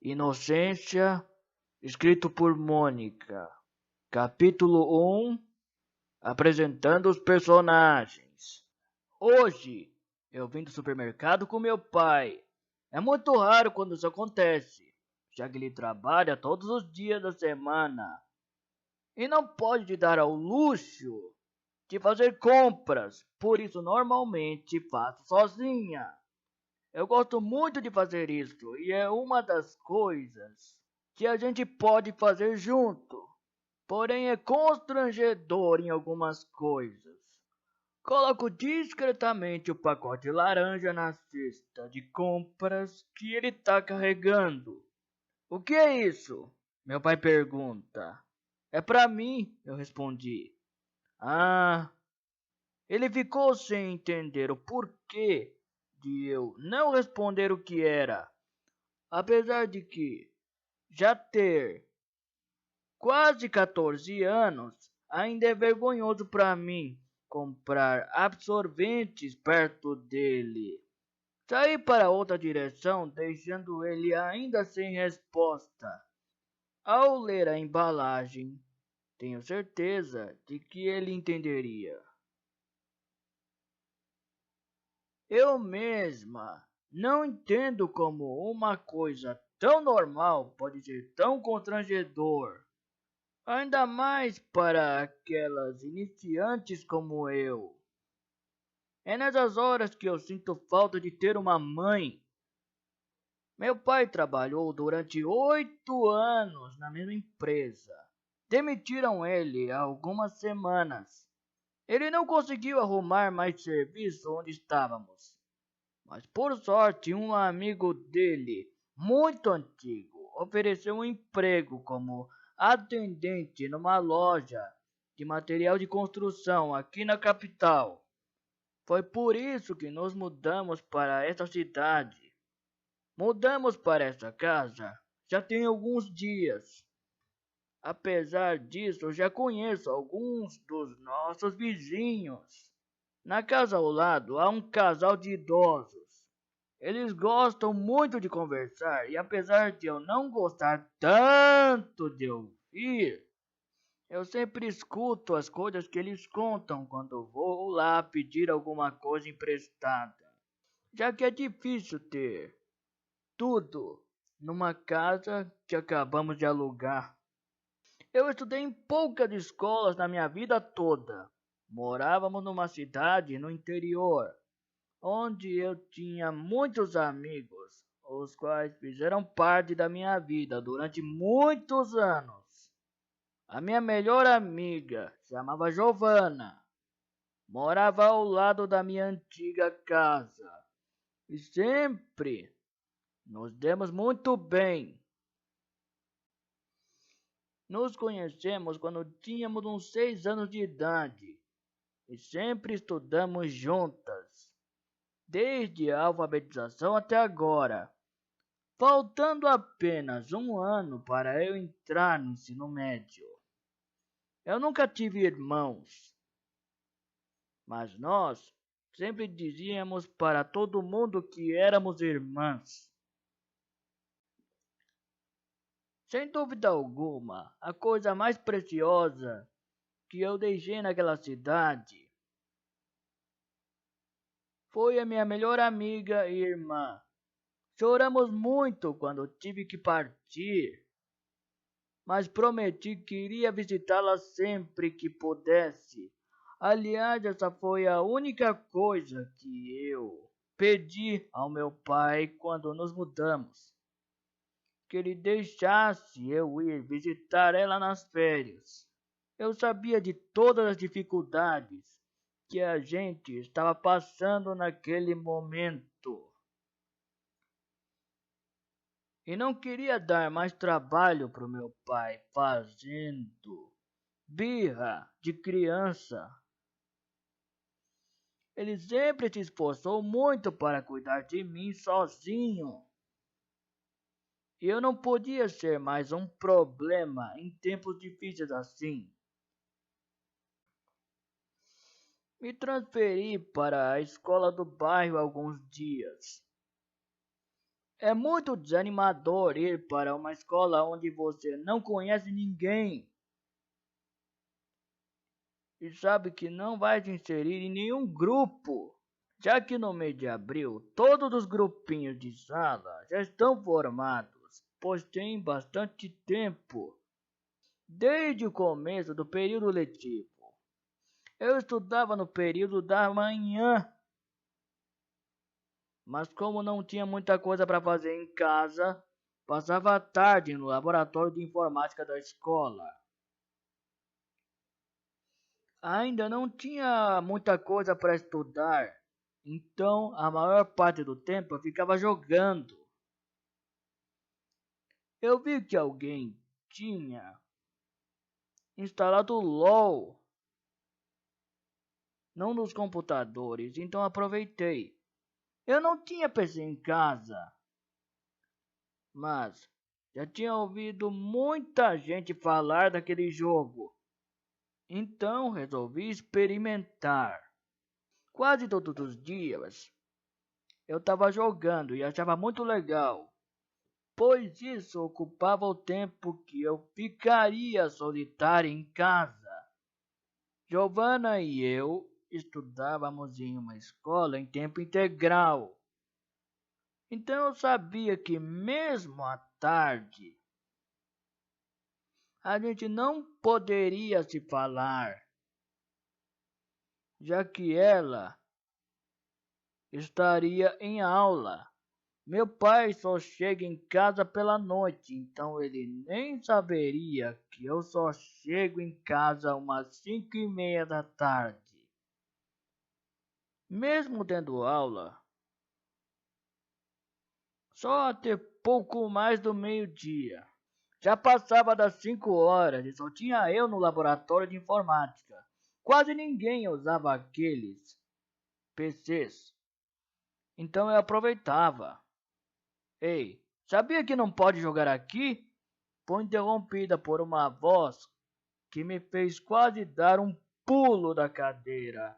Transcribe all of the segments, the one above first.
Inocência, escrito por Mônica. Capítulo 1. Apresentando os personagens. Hoje, eu vim do supermercado com meu pai. É muito raro quando isso acontece, já que ele trabalha todos os dias da semana e não pode dar ao luxo de fazer compras, por isso normalmente faço sozinha. Eu gosto muito de fazer isso e é uma das coisas que a gente pode fazer junto. Porém é constrangedor em algumas coisas. Coloco discretamente o pacote laranja na cesta de compras que ele está carregando. O que é isso? Meu pai pergunta. É para mim, eu respondi. Ah, ele ficou sem entender o porquê de eu não responder o que era. Apesar de que já ter quase 14 anos, ainda é vergonhoso para mim comprar absorventes perto dele. Saí para outra direção, deixando ele ainda sem resposta. Ao ler a embalagem, tenho certeza de que ele entenderia. Eu mesma não entendo como uma coisa tão normal pode ser tão constrangedor. Ainda mais para aquelas iniciantes como eu. É nessas horas que eu sinto falta de ter uma mãe. Meu pai trabalhou durante 8 anos na mesma empresa. Demitiram ele há algumas semanas. Ele não conseguiu arrumar mais serviço onde estávamos. Mas por sorte, um amigo dele, muito antigo, ofereceu um emprego como atendente numa loja de material de construção aqui na capital. Foi por isso que nos mudamos para esta cidade. Mudamos para esta casa já tem alguns dias. Apesar disso, eu já conheço alguns dos nossos vizinhos. Na casa ao lado há um casal de idosos. Eles gostam muito de conversar e apesar de eu não gostar tanto de ouvir, eu sempre escuto as coisas que eles contam quando vou lá pedir alguma coisa emprestada. Já que é difícil ter tudo numa casa que acabamos de alugar. Eu estudei em poucas escolas na minha vida toda. Morávamos numa cidade no interior onde eu tinha muitos amigos, os quais fizeram parte da minha vida durante muitos anos. A minha melhor amiga chamava Giovanna, morava ao lado da minha antiga casa e sempre nos demos muito bem. Nos conhecemos quando tínhamos uns 6 anos de idade e sempre estudamos juntas, desde a alfabetização até agora. Faltando apenas um ano para eu entrar no ensino médio. Eu nunca tive irmãos, mas nós sempre dizíamos para todo mundo que éramos irmãs. Sem dúvida alguma, a coisa mais preciosa que eu deixei naquela cidade foi a minha melhor amiga e irmã. Choramos muito quando tive que partir, mas prometi que iria visitá-la sempre que pudesse. Aliás, essa foi a única coisa que eu pedi ao meu pai quando nos mudamos, que ele deixasse eu ir visitar ela nas férias. Eu sabia de todas as dificuldades que a gente estava passando naquele momento. E não queria dar mais trabalho para o meu pai fazendo birra de criança. Ele sempre se esforçou muito para cuidar de mim sozinho. E eu não podia ser mais um problema em tempos difíceis assim. Me transferi para a escola do bairro há alguns dias. É muito desanimador ir para uma escola onde você não conhece ninguém e sabe que não vai se inserir em nenhum grupo, já que no mês de abril todos os grupinhos de sala já estão formados, pois tem bastante tempo, desde o começo do período letivo. Eu estudava no período da manhã, mas como não tinha muita coisa para fazer em casa, passava a tarde no laboratório de informática da escola. Ainda não tinha muita coisa para estudar, então a maior parte do tempo eu ficava jogando. Eu vi que alguém tinha instalado o LOL num dos computadores, então aproveitei. Eu não tinha PC em casa, mas já tinha ouvido muita gente falar daquele jogo, então resolvi experimentar. Quase todos os dias eu estava jogando e achava muito legal, pois isso ocupava o tempo que eu ficaria solitário em casa. Giovanna e eu estudávamos em uma escola em tempo integral, então eu sabia que mesmo à tarde a gente não poderia se falar, já que ela estaria em aula. Meu pai só chega em casa pela noite, então ele nem saberia que eu só chego em casa umas 5:30 da tarde. Mesmo tendo aula, só até pouco mais do meio-dia. Já passava das 5 horas e só tinha eu no laboratório de informática. Quase ninguém usava aqueles PCs, então eu aproveitava. Ei, sabia que não pode jogar aqui? Foi interrompida por uma voz que me fez quase dar um pulo da cadeira,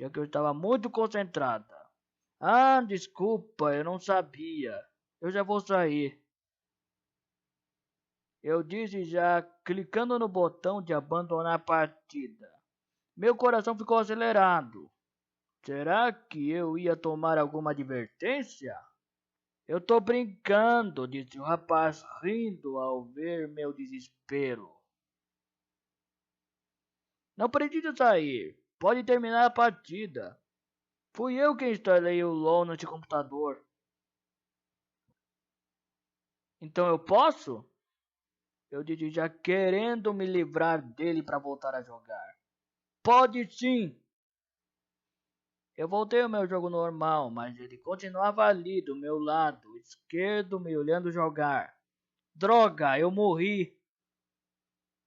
já que eu estava muito concentrada. Ah, desculpa, eu não sabia. Eu já vou sair. Eu disse já clicando no botão de abandonar a partida. Meu coração ficou acelerado. Será que eu ia tomar alguma advertência? Eu tô brincando, disse o rapaz, rindo ao ver meu desespero. Não precisa sair. Pode terminar a partida. Fui eu quem instalei o LoL neste computador. Então eu posso? Eu disse já querendo me livrar dele para voltar a jogar. Pode sim. Eu voltei ao meu jogo normal, mas ele continuava ali do meu lado esquerdo me olhando jogar. Droga, eu morri.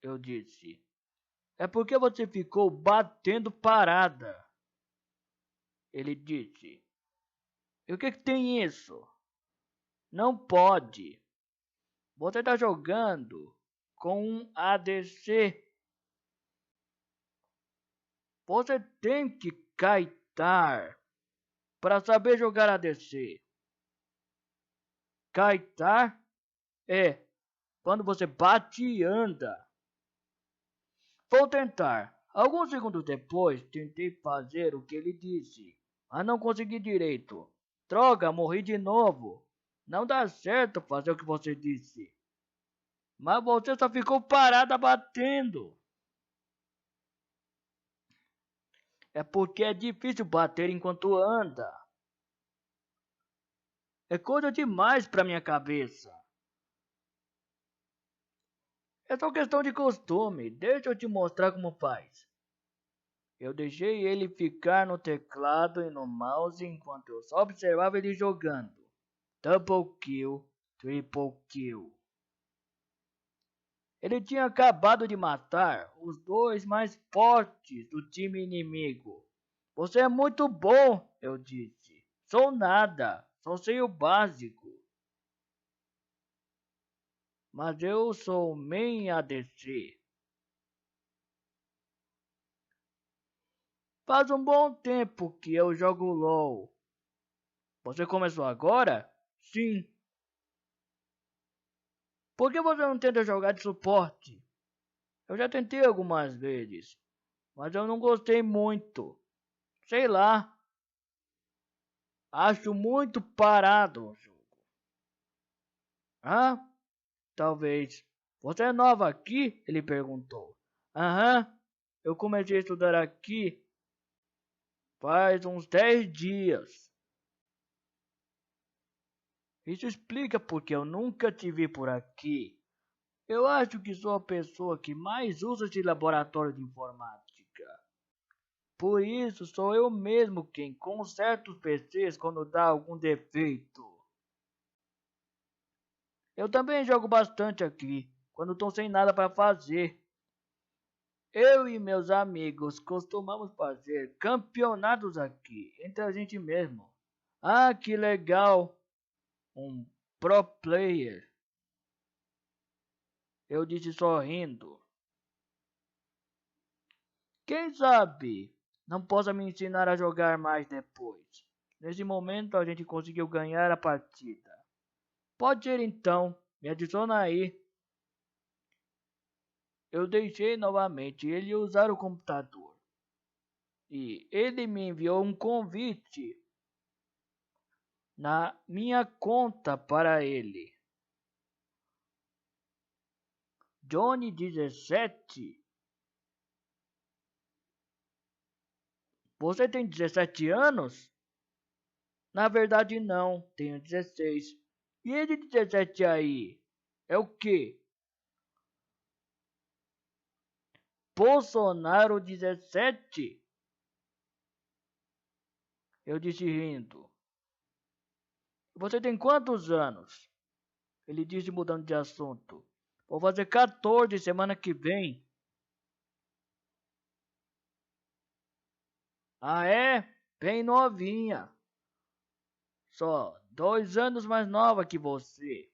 Eu disse. É porque você ficou batendo parada. Ele disse. E o que tem isso? Não pode. Você está jogando com um ADC. Você tem que kaitar para saber jogar ADC. Kaitar é quando você bate e anda. Vou tentar. Alguns segundos depois, tentei fazer o que ele disse, mas não consegui direito. Droga, morri de novo. Não dá certo fazer o que você disse. Mas você só ficou parada batendo. É porque é difícil bater enquanto anda. É coisa demais pra minha cabeça. É só questão de costume. Deixa eu te mostrar como faz. Eu deixei ele ficar no teclado e no mouse enquanto eu só observava ele jogando. Double kill, triple kill. Ele tinha acabado de matar os dois mais fortes do time inimigo. Você é muito bom, eu disse. Sou nada, só sei o básico. Mas eu sou main ADC. Faz um bom tempo que eu jogo LOL. Você começou agora? Sim. Por que você não tenta jogar de suporte? Eu já tentei algumas vezes, mas eu não gostei muito. Sei lá, acho muito parado o jogo. Ah, talvez. Você é nova aqui? Ele perguntou. Aham, eu comecei a estudar aqui faz uns 10 dias. Isso explica porque eu nunca te vi por aqui. Eu acho que sou a pessoa que mais usa esse laboratório de informática. Por isso sou eu mesmo quem conserta os PCs quando dá algum defeito. Eu também jogo bastante aqui, quando estou sem nada para fazer. Eu e meus amigos costumamos fazer campeonatos aqui, entre a gente mesmo. Ah, que legal! Um pro player, eu disse sorrindo. Quem sabe não possa me ensinar a jogar mais depois. Nesse momento a gente conseguiu ganhar a partida. Pode ser então, me adiciona aí. Eu deixei novamente ele usar o computador. E ele me enviou um convite na minha conta para ele. Johnny 17. Você tem 17 anos? Na verdade não, tenho 16. E ele 17 aí? É o quê? Bolsonaro 17? Eu disse rindo. Você tem quantos anos? Ele disse mudando de assunto. Vou fazer 14 semana que vem. Ah é? Bem novinha. Só 2 anos mais nova que você.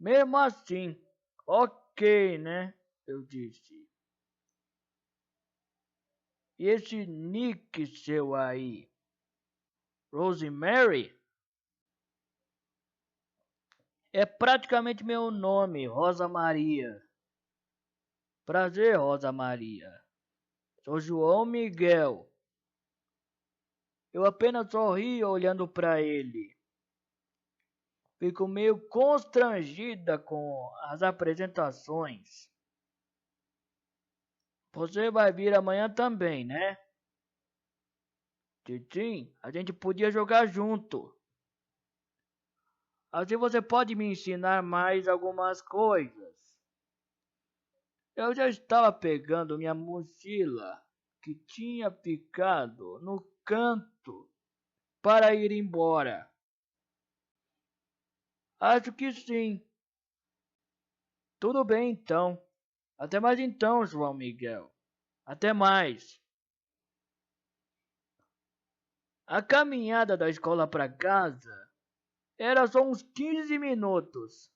Mesmo assim, ok, né? Eu disse. E esse nick seu aí? Rosemary? É praticamente meu nome, Rosa Maria. Prazer, Rosa Maria. Sou João Miguel. Eu apenas sorri olhando para ele. Fico meio constrangida com as apresentações. Você vai vir amanhã também, né? Titim, a gente podia jogar junto. Assim você pode me ensinar mais algumas coisas. Eu já estava pegando minha mochila, que tinha ficado no canto, para ir embora. Acho que sim. Tudo bem então. Até mais então, João Miguel. Até mais. A caminhada da escola para casa era só uns 15 minutos.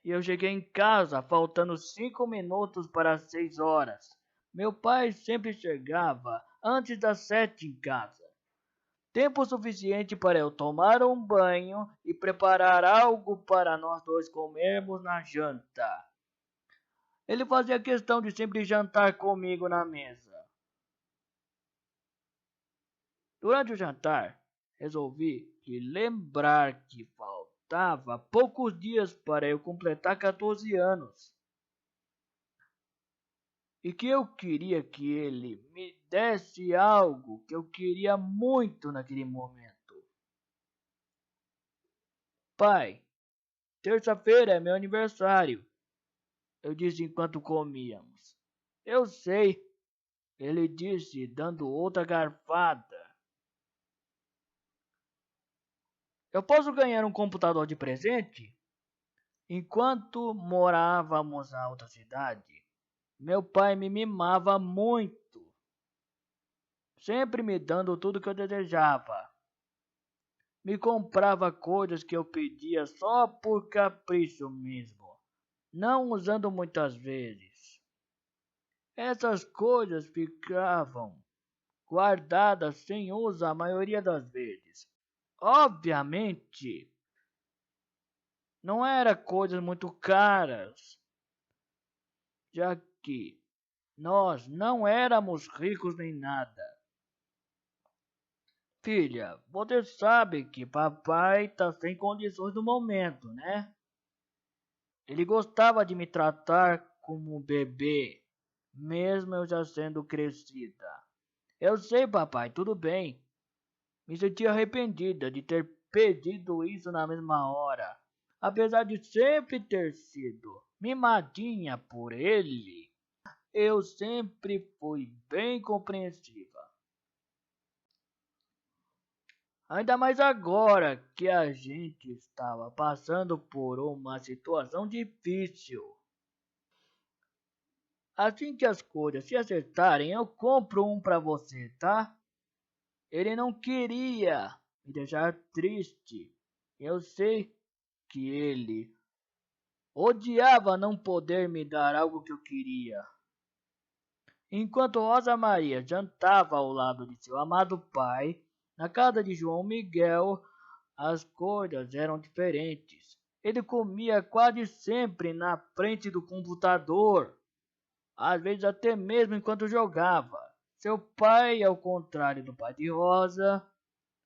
E eu cheguei em casa faltando 5 minutos para as 6 horas. Meu pai sempre chegava antes das 7 em casa. Tempo suficiente para eu tomar um banho e preparar algo para nós dois comermos na janta. Ele fazia questão de sempre jantar comigo na mesa. Durante o jantar, resolvi que lembrar que faltava poucos dias para eu completar 14 anos. E que eu queria que ele me desse algo que eu queria muito naquele momento. Pai, terça-feira é meu aniversário, eu disse enquanto comíamos. Eu sei, ele disse, dando outra garfada. Eu posso ganhar um computador de presente? Enquanto morávamos na outra cidade, meu pai me mimava muito, sempre me dando tudo que eu desejava. Me comprava coisas que eu pedia só por capricho mesmo, não usando muitas vezes. Essas coisas ficavam guardadas sem uso a maioria das vezes. Obviamente, Não era coisas muito caras, já que nós não éramos ricos nem nada. Filha, você sabe que papai tá sem condições no momento, né? Ele gostava de me tratar como um bebê, mesmo eu já sendo crescida. Eu sei, papai, tudo bem. Me senti arrependida de ter pedido isso na mesma hora, apesar de sempre ter sido mimadinha por ele. Eu sempre fui bem compreensiva. Ainda mais agora que a gente estava passando por uma situação difícil. Assim que as coisas se acertarem, eu compro um pra você, tá? Ele não queria me deixar triste. Eu sei que ele odiava não poder me dar algo que eu queria. Enquanto Rosa Maria jantava ao lado de seu amado pai, na casa de João Miguel, as coisas eram diferentes. Ele comia quase sempre na frente do computador, às vezes até mesmo enquanto jogava. Seu pai, ao contrário do pai de Rosa,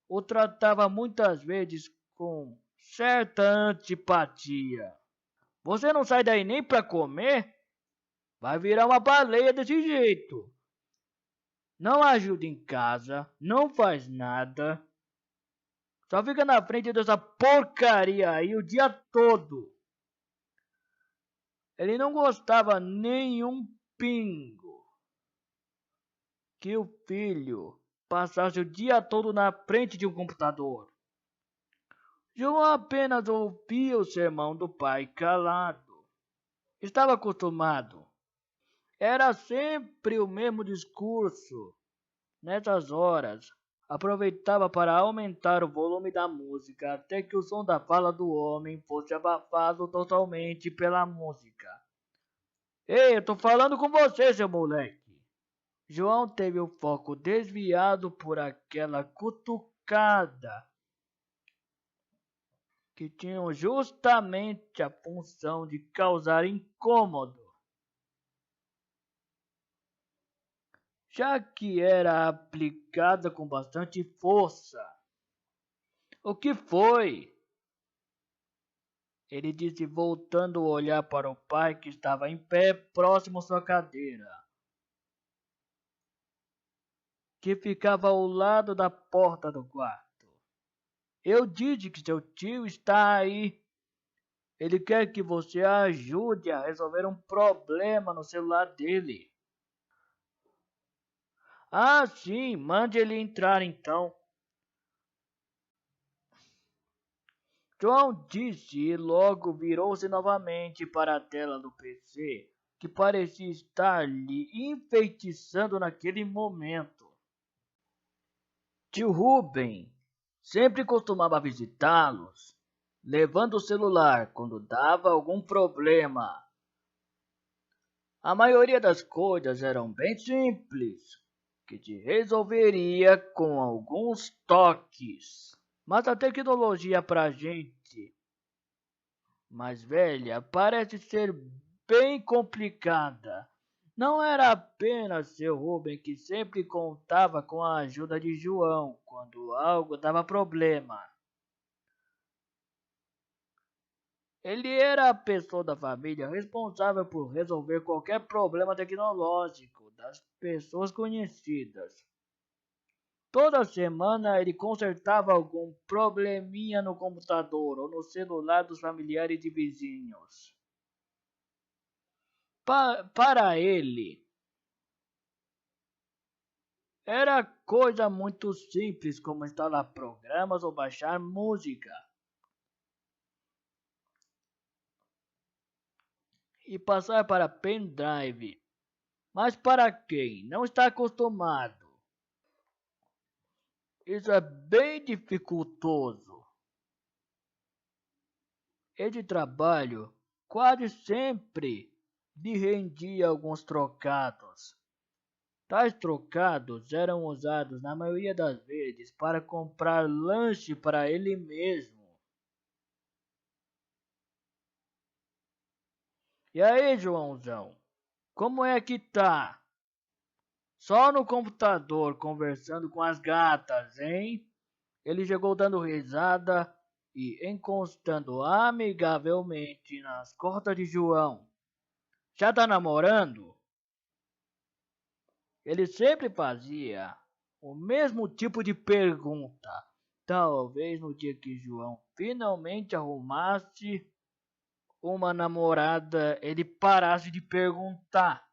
o tratava muitas vezes com certa antipatia. Você não sai daí nem para comer? Vai virar uma baleia desse jeito. Não ajuda em casa, não faz nada. Só fica na frente dessa porcaria aí o dia todo. Ele não gostava nem um pingo que o filho passasse o dia todo na frente de um computador. João apenas ouvia o sermão do pai calado. Estava acostumado. Era sempre o mesmo discurso. Nessas horas, aproveitava para aumentar o volume da música até que o som da fala do homem fosse abafado totalmente pela música. Ei, eu tô falando com você, seu moleque. João teve o foco desviado por aquela cutucada que tinham justamente a função de causar incômodo, já que era aplicada com bastante força. O que foi? Ele disse, voltando a olhar para o pai que estava em pé próximo à sua cadeira, que ficava ao lado da porta do quarto. Eu disse que seu tio está aí. Ele quer que você ajude a resolver um problema no celular dele. Ah, sim, mande ele entrar então. João disse e logo virou-se novamente para a tela do PC, que parecia estar lhe enfeitiçando naquele momento. Tio Ruben sempre costumava visitá-los, levando o celular quando dava algum problema. A maioria das coisas eram bem simples, que se resolveria com alguns toques. Mas a tecnologia pra gente mais velha parece ser bem complicada. Não era apenas seu Ruben que sempre contava com a ajuda de João quando algo dava problema. Ele era a pessoa da família responsável por resolver qualquer problema tecnológico das pessoas conhecidas. Toda semana ele consertava algum probleminha no computador ou no celular dos familiares e vizinhos. Para ele, era coisa muito simples como instalar programas ou baixar música e passar para pendrive. Mas para quem não está acostumado, isso é bem dificultoso. Esse trabalho quase sempre lhe rendia alguns trocados. Tais trocados eram usados na maioria das vezes para comprar lanche para ele mesmo. E aí, Joãozão? Como é que tá? Só no computador conversando com as gatas, hein? Ele chegou dando risada e encostando amigavelmente nas costas de João. Já tá namorando? Ele sempre fazia o mesmo tipo de pergunta. Talvez no dia que João finalmente arrumasse uma namorada, ele parasse de perguntar.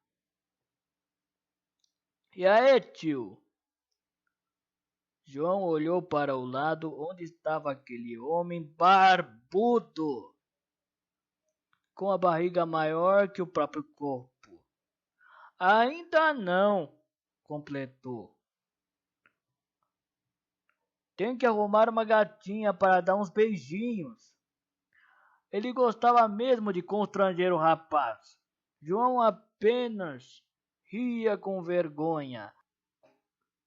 E aí, tio? João olhou para o lado onde estava aquele homem barbudo, com a barriga maior que o próprio corpo. Ainda não, completou. Tem que arrumar uma gatinha para dar uns beijinhos. Ele gostava mesmo de constranger o rapaz. João apenas ria com vergonha.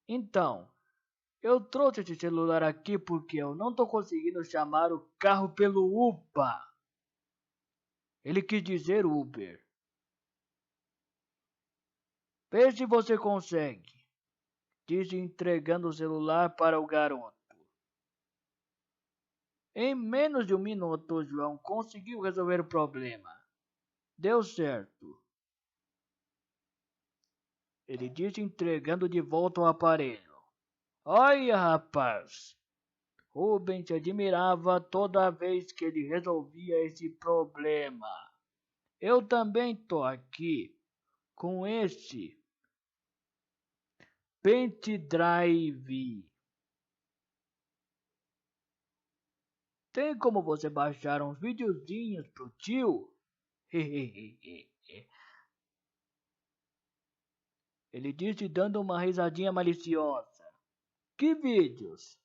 Então, eu trouxe esse celular aqui porque eu não tô conseguindo chamar o carro pelo UPA. Ele quis dizer Uber. Vê se você consegue, disse entregando o celular para o garoto. Em menos de um minuto, João conseguiu resolver o problema. Deu certo. Ele disse entregando de volta o aparelho. Olha, rapaz. Rubens se admirava toda vez que ele resolvia esse problema. Eu também tô aqui com esse pendrive. Tem como você baixar uns videozinhos pro tio? Ele disse dando uma risadinha maliciosa. Que vídeos?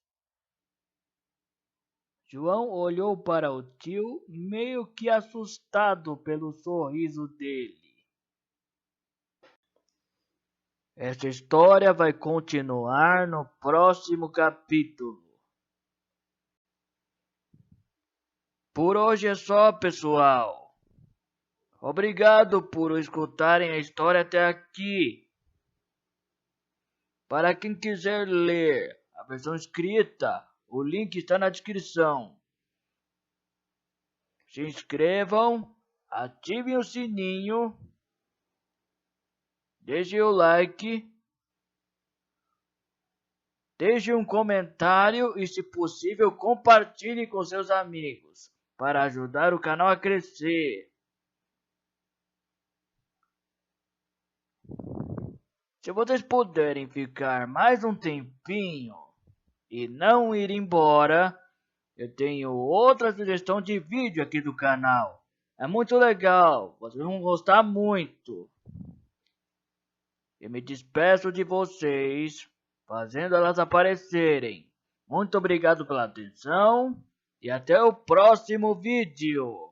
João olhou para o tio, meio que assustado pelo sorriso dele. Essa história vai continuar no próximo capítulo. Por hoje é só, pessoal. Obrigado por escutarem a história até aqui. Para quem quiser ler a versão escrita, o link está na descrição. Se inscrevam, ativem o sininho, deixem o like, deixem um comentário e, se possível, compartilhe com seus amigos para ajudar o canal a crescer. Se vocês puderem ficar mais um tempinho e não ir embora, eu tenho outra sugestão de vídeo aqui do canal. É muito legal, vocês vão gostar muito. Eu me despeço de vocês, fazendo elas aparecerem. Muito obrigado pela atenção e até o próximo vídeo.